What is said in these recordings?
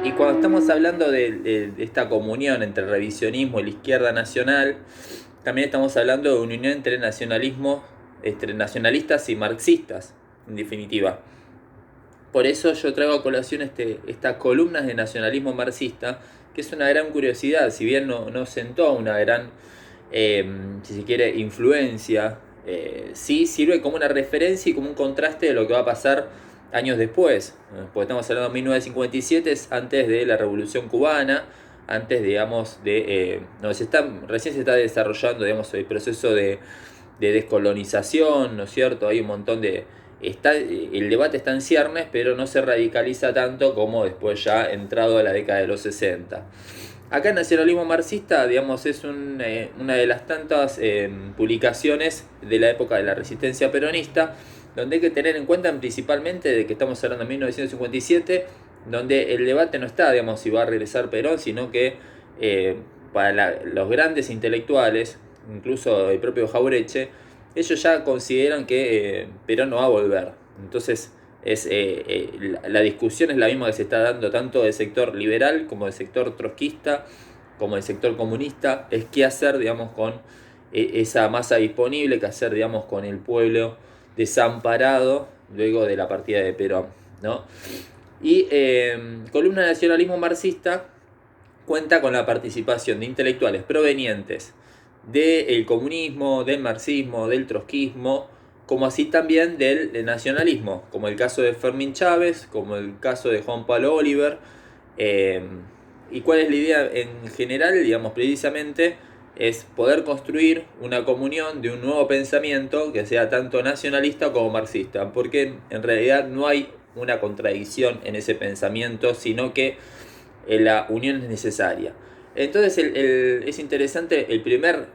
Y cuando estamos hablando de esta comunión entre el revisionismo y la izquierda nacional, también estamos hablando de una unión entre nacionalistas y marxistas, en definitiva. Por eso yo traigo a colación estas columnas de nacionalismo marxista, que es una gran curiosidad, si bien no sentó una gran, si se quiere, influencia, sí sirve como una referencia y como un contraste de lo que va a pasar años después. Porque estamos hablando de 1957, es antes de la Revolución Cubana, antes, digamos, recién se está desarrollando, digamos, el proceso de descolonización, ¿no es cierto? Hay un montón el debate está en ciernes, pero no se radicaliza tanto como después ya entrado a la década de los 60. Acá el nacionalismo marxista, digamos, es una de las tantas publicaciones de la época de la resistencia peronista, donde hay que tener en cuenta principalmente de que estamos hablando de 1957, donde el debate no está, digamos, si va a regresar Perón, sino que los grandes intelectuales, incluso el propio Jaureche, ellos ya consideran que Perón no va a volver. Entonces, la discusión es la misma que se está dando tanto del sector liberal como del sector trotskista, como del sector comunista, es qué hacer, digamos, con esa masa disponible, qué hacer, digamos, con el pueblo desamparado luego de la partida de Perón, ¿no? Y Columna de Nacionalismo Marxista cuenta con la participación de intelectuales provenientes del comunismo, del marxismo, del trotskismo, como así también del nacionalismo, como el caso de Fermín Chávez, como el caso de Juan Pablo Oliver. eh, ¿Y cuál es la idea en general? Digamos, precisamente es poder construir una comunión de un nuevo pensamiento que sea tanto nacionalista como marxista, porque en realidad no hay una contradicción en ese pensamiento, sino que la unión es necesaria. Entonces es interesante el primer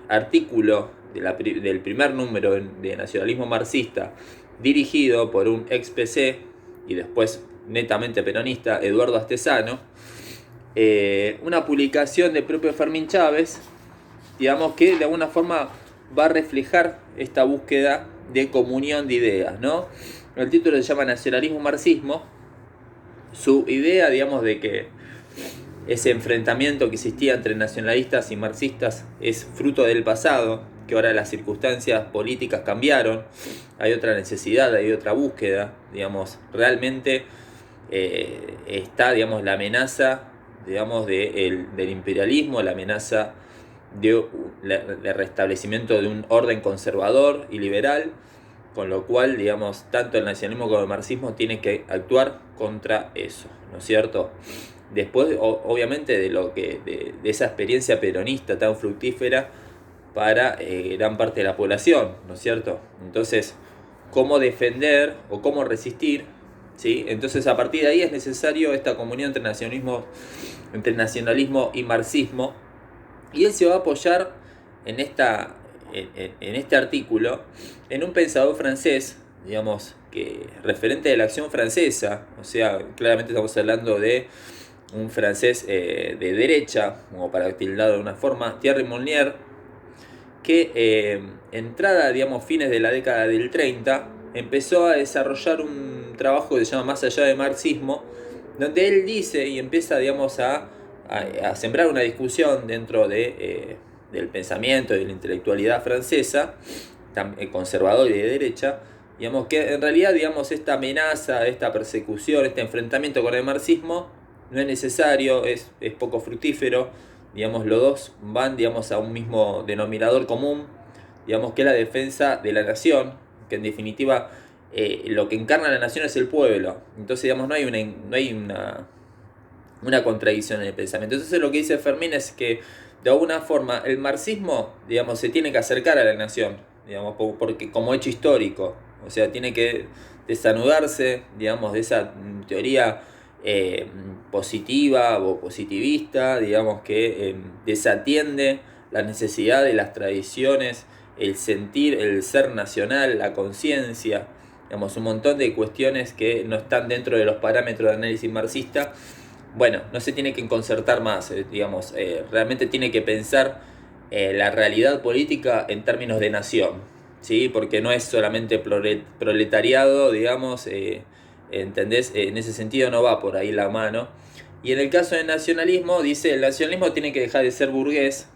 artículo del primer número de Nacionalismo Marxista, dirigido por un ex PC y después netamente peronista, Eduardo Astesano, una publicación del propio Fermín Chávez, digamos, que de alguna forma va a reflejar esta búsqueda de comunión de ideas, ¿no? El título se llama Nacionalismo Marxismo. Su idea, digamos, de que ese enfrentamiento que existía entre nacionalistas y marxistas es fruto del pasado, que ahora las circunstancias políticas cambiaron, hay otra necesidad, hay otra búsqueda, digamos, realmente está, digamos, la amenaza, digamos, del imperialismo, la amenaza de restablecimiento de un orden conservador y liberal, con lo cual, digamos, tanto el nacionalismo como el marxismo tienen que actuar contra eso, ¿no es cierto? Después, obviamente, de esa experiencia peronista tan fructífera para gran parte de la población, ¿no es cierto? Entonces, ¿cómo defender o cómo resistir? ¿Sí? Entonces, a partir de ahí es necesario esta comunión entre nacionalismo y marxismo, y él se va a apoyar en, en este artículo en un pensador francés, digamos, que referente de la acción francesa, o sea, claramente estamos hablando de un francés de derecha, como para tildarlo de una forma, Thierry Molnier, que entrada, digamos, fines de la década del 30, empezó a desarrollar un trabajo que se llama Más allá de marxismo, donde él dice y empieza, digamos, a sembrar una discusión dentro del pensamiento y de la intelectualidad francesa, conservador y de derecha, digamos, que en realidad, digamos, esta amenaza, esta persecución, este enfrentamiento con el marxismo no es necesario, es poco fructífero, digamos, los dos van, digamos, a un mismo denominador común, digamos, que es la defensa de la nación, que en definitiva lo que encarna la nación es el pueblo. Entonces, digamos, no hay una contradicción en el pensamiento. Entonces, lo que dice Fermín es que, de alguna forma, el marxismo, digamos, se tiene que acercar a la nación, digamos, porque como hecho histórico, o sea, tiene que desanudarse, digamos, de esa teoría positiva o positivista, digamos, que desatiende la necesidad de las tradiciones, el sentir, el ser nacional, la conciencia, digamos, un montón de cuestiones que no están dentro de los parámetros de análisis marxista. Bueno, no se tiene que concertar más, digamos, realmente tiene que pensar la realidad política en términos de nación, ¿sí? Porque no es solamente proletariado, digamos, ¿entendés? En ese sentido no va por ahí la mano. Y en el caso del nacionalismo, dice, el nacionalismo tiene que dejar de ser burgués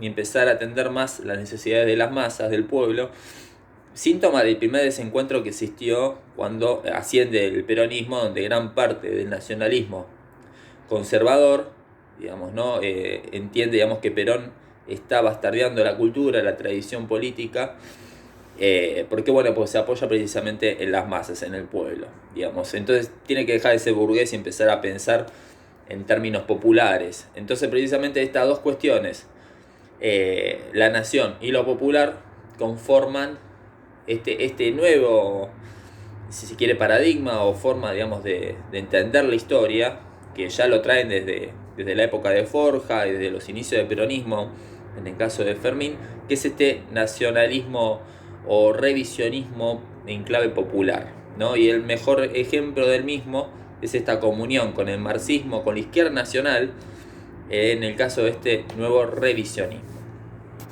y empezar a atender más las necesidades de las masas, del pueblo. Síntoma del primer desencuentro que existió cuando asciende el peronismo, donde gran parte del nacionalismo conservador, digamos, ¿no? Entiende, digamos, que Perón está bastardeando la cultura, la tradición política, porque bueno, pues se apoya precisamente en las masas, en el pueblo, digamos. Entonces tiene que dejar de ser burgués y empezar a pensar en términos populares. Entonces precisamente estas dos cuestiones, la nación y lo popular, conforman este nuevo, si se quiere, paradigma o forma, digamos, de entender la historia, que ya lo traen desde la época de Forja y desde los inicios del peronismo, en el caso de Fermín, que es este nacionalismo o revisionismo en clave popular, ¿no? Y el mejor ejemplo del mismo es esta comunión con el marxismo, con la izquierda nacional, en el caso de este nuevo revisionismo.